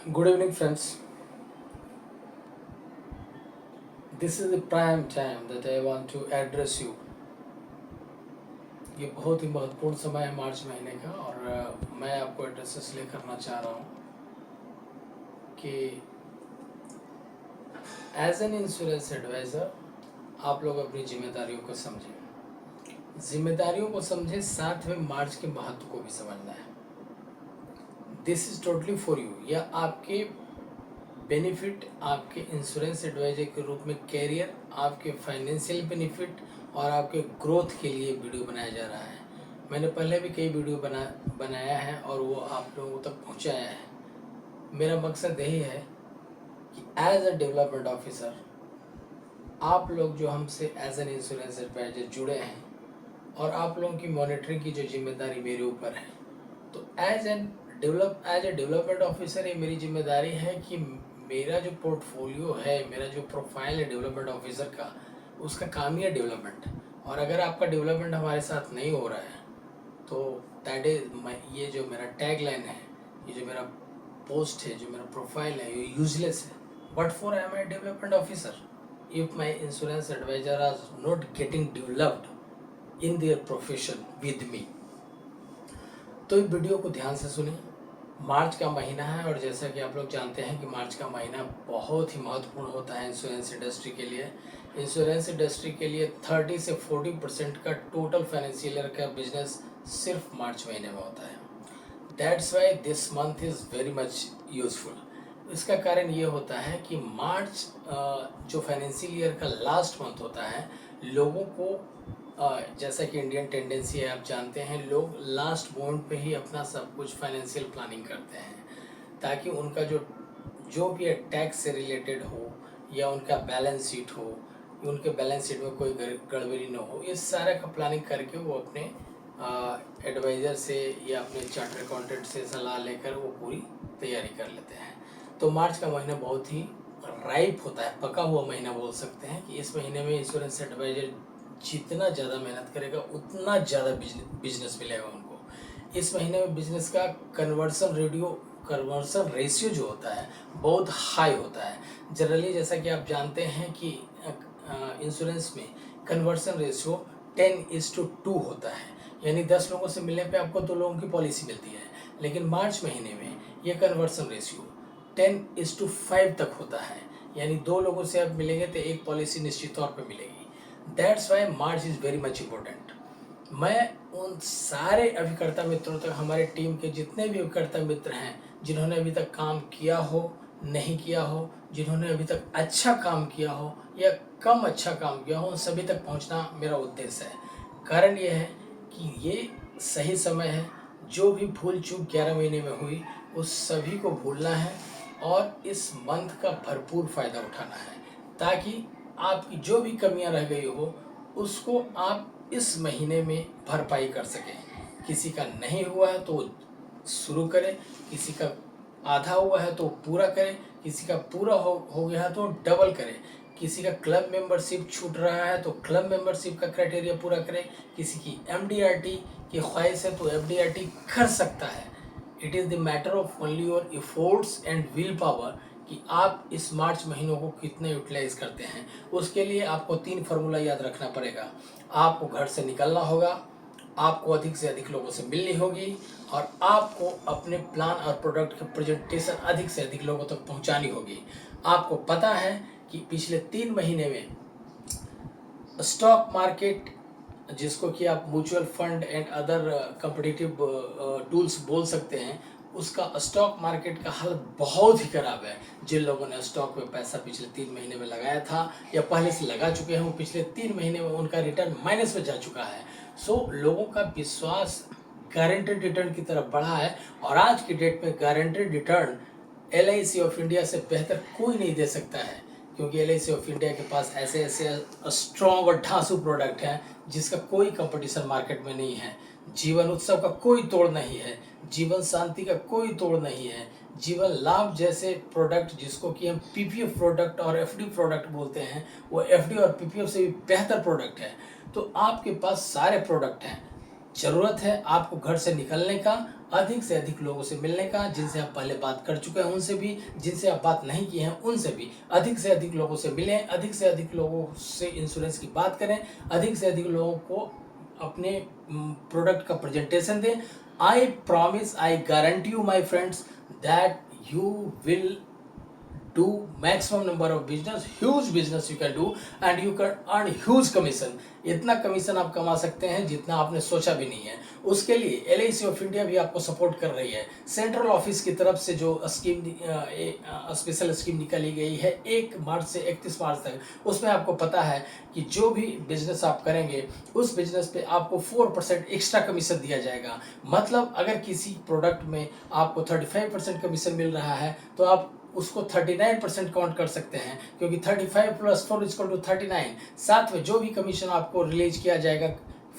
Good evening, friends. This is the prime time that I want to address you. ये बहुत ही महत्वपूर्ण समय है मार्च महीने का और मैं आपको एड्रेस इसलिए करना चाह रहा हूँ कि एज एन इंश्योरेंस एडवाइज़र आप लोग अपनी जिम्मेदारियों को समझें। जिम्मेदारियों को समझें, साथ में मार्च के महत्व को भी समझना है। This is totally for you. यह आपके बेनिफिट, आपके इंश्योरेंस एडवाइजर के रूप में कैरियर, आपके फाइनेंशियल बेनिफिट और आपके ग्रोथ के लिए वीडियो बनाया जा रहा है। मैंने पहले भी कई वीडियो बनाया है और वो आप लोगों तक पहुंचाया है। मेरा मकसद यही है कि एज अ डेवलपमेंट ऑफिसर आप लोग जो हमसे एज एन इंश्योरेंस एडवाइजर जुड़े हैं और आप लोगों की मॉनिटरिंग की जो जिम्मेदारी मेरे ऊपर है, तो एज ए डेवलपमेंट ऑफिसर ये मेरी जिम्मेदारी है कि मेरा जो पोर्टफोलियो है, मेरा जो प्रोफाइल है डेवलपमेंट ऑफिसर का, उसका काम ही है डेवलपमेंट। और अगर आपका डेवलपमेंट हमारे साथ नहीं हो रहा है तो दैट इज ये जो मेरा टैग लाइन है, ये जो मेरा पोस्ट है, जो मेरा प्रोफाइल है, ये यूजलेस है। But for I am a development officer if my insurance advisor are not getting developed in their profession with me. तो इस वीडियो को ध्यान से सुनिए। मार्च का महीना है और जैसा कि आप लोग जानते हैं कि मार्च का महीना बहुत ही महत्वपूर्ण होता है इंश्योरेंस इंडस्ट्री के लिए। इंश्योरेंस इंडस्ट्री के लिए 30 से 40% का टोटल फाइनेंशियल ईयर का बिजनेस सिर्फ मार्च महीने में होता है। That's why this month is very much useful. इसका कारण ये होता है कि मार्च जो फाइनेंशियल ईयर का लास्ट मंथ होता है, लोगों को जैसा कि इंडियन टेंडेंसी है, आप जानते हैं, लोग लास्ट मोमेंट पे ही अपना सब कुछ फाइनेंशियल प्लानिंग करते हैं ताकि उनका जो भी टैक्स से रिलेटेड हो या उनका बैलेंस शीट हो, उनके बैलेंस शीट में कोई गड़बड़ी न हो, ये सारा का प्लानिंग करके वो अपने एडवाइज़र से या अपने चार्टर्ड अकाउंटेंट से सलाह लेकर वो पूरी तैयारी कर लेते हैं। तो मार्च का महीना बहुत ही राइप होता है, पका हुआ महीना बोल सकते हैं कि इस महीने में इंश्योरेंस एडवाइजर जितना ज़्यादा मेहनत करेगा उतना ज़्यादा बिजनेस मिलेगा उनको। इस महीने में बिजनेस का कन्वर्सन रेशियो जो होता है बहुत हाई होता है। जनरली जैसा कि आप जानते हैं कि इंश्योरेंस में कन्वर्सन रेशियो 10:2 होता है, यानी 10 लोगों से मिलने पे आपको 2 लोगों की पॉलिसी मिलती है। लेकिन मार्च महीने में ये कन्वर्सन रेशियो 10:5 तक होता है, यानी 2 लोगों से आप मिलेंगे तो एक पॉलिसी निश्चित तौर पर मिलेगी। That's why March is very much important. मैं उन सारे अभिकर्ता मित्रों तक, हमारे टीम के जितने भी अभिकर्ता मित्र हैं जिन्होंने अभी तक काम किया हो, नहीं किया हो, जिन्होंने अभी तक अच्छा काम किया हो या कम अच्छा काम किया हो, उन सभी तक पहुंचना मेरा उद्देश्य है। कारण ये है कि ये सही समय है। जो भी भूल चूक 11 महीने में हुई उस सभी को भूलना है और इस मंथ का भरपूर फ़ायदा उठाना है ताकि आपकी जो भी कमियां रह गई हो उसको आप इस महीने में भरपाई कर सकें। किसी का नहीं हुआ है तो शुरू करें, किसी का आधा हुआ है तो पूरा करें, किसी का पूरा हो गया है तो डबल करें, किसी का क्लब मेंबरशिप छूट रहा है तो क्लब मेंबरशिप का क्राइटेरिया पूरा करें, किसी की एमडीआरटी की ख्वाहिश है तो एफडीआरटी कर सकता है। It is the matter of only your efforts and will power कि आप इस मार्च महीनों को कितने यूटिलाइज करते हैं। उसके लिए आपको 3 फार्मूला याद रखना पड़ेगा। आपको घर से निकलना होगा, आपको अधिक से अधिक लोगों से मिलनी होगी और आपको अपने प्लान और प्रोडक्ट की प्रेजेंटेशन अधिक से अधिक लोगों तक पहुंचानी होगी। आपको पता है कि पिछले 3 महीने में स्टॉक मार्केट, जिसको कि आप mutual fund and other competitive tools बोल सकते हैं, उसका स्टॉक मार्केट का हालत बहुत ही ख़राब है। जिन लोगों ने स्टॉक में पैसा पिछले 3 महीने में लगाया था या पहले से लगा चुके हैं, वो पिछले 3 महीने में उनका रिटर्न माइनस में जा चुका है। सो लोगों का विश्वास गारंटेड रिटर्न की तरफ बढ़ा है और आज की डेट में guaranteed return LIC of India से बेहतर कोई नहीं दे सकता है, क्योंकि LIC ऑफ इंडिया के पास ऐसे ऐसे स्ट्रॉन्ग और ढांसू प्रोडक्ट हैं जिसका कोई कंपटीशन मार्केट में नहीं है। जीवन उत्सव का कोई तोड़ नहीं है, जीवन शांति का कोई तोड़ नहीं है, जीवन लाभ जैसे प्रोडक्ट, जिसको कि हम PPF प्रोडक्ट और FD प्रोडक्ट बोलते हैं, वो FD और PPF से भी बेहतर प्रोडक्ट है। तो आपके पास सारे प्रोडक्ट हैं। ज़रूरत है आपको घर से निकलने का, अधिक से अधिक लोगों से मिलने का, जिनसे आप पहले बात कर चुके हैं उनसे भी, जिनसे आप बात नहीं की हैं उनसे भी अधिक से अधिक लोगों से मिलें, अधिक से अधिक लोगों से इंश्योरेंस की बात करें, अधिक से अधिक लोगों को अपने प्रोडक्ट का प्रेजेंटेशन दें। I promise, I guarantee you my friends that you will do maximum number of huge business you can do, and you can earn huge commission। इतना कमीशन आप कमा सकते हैं जितना आपने सोचा भी नहीं है। उसके लिए LIC ऑफ इंडिया भी आपको सपोर्ट कर रही है। सेंट्रल ऑफिस की तरफ से जो स्कीम स्पेशल स्कीम निकाली गई है 1 मार्च से 31 मार्च तक, उसमें आपको पता है कि जो भी बिजनेस आप करेंगे उस बिजनेस पे आपको 4% एक्स्ट्रा कमीशन दिया जाएगा। मतलब अगर किसी प्रोडक्ट में आपको 35% कमीशन मिल रहा है तो आप उसको 39% काउंट कर सकते हैं, क्योंकि 35 + 4 = 39। साथ में जो भी कमीशन आपको रिलीज किया जाएगा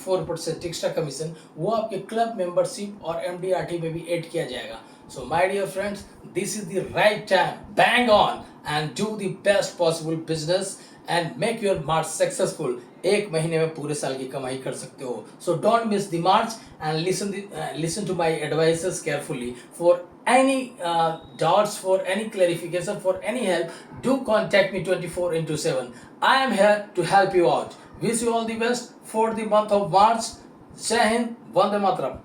4% एक्स्ट्रा कमीशन, वो आपके क्लब मेंबरशिप और MDRT में भी ऐड किया जाएगा। So my dear friends, this is the right time, bang on and do the best possible business and make your March successful. 1 महीने में पूरे साल की कमाई कर सकते हो। So don't miss the March and listen to my advices carefully. For any doubts, for any clarification, for any help, do contact me 24/7. I am here to help you out. Wish you all the best for the month of March. Jai Hind, Vande Mataram.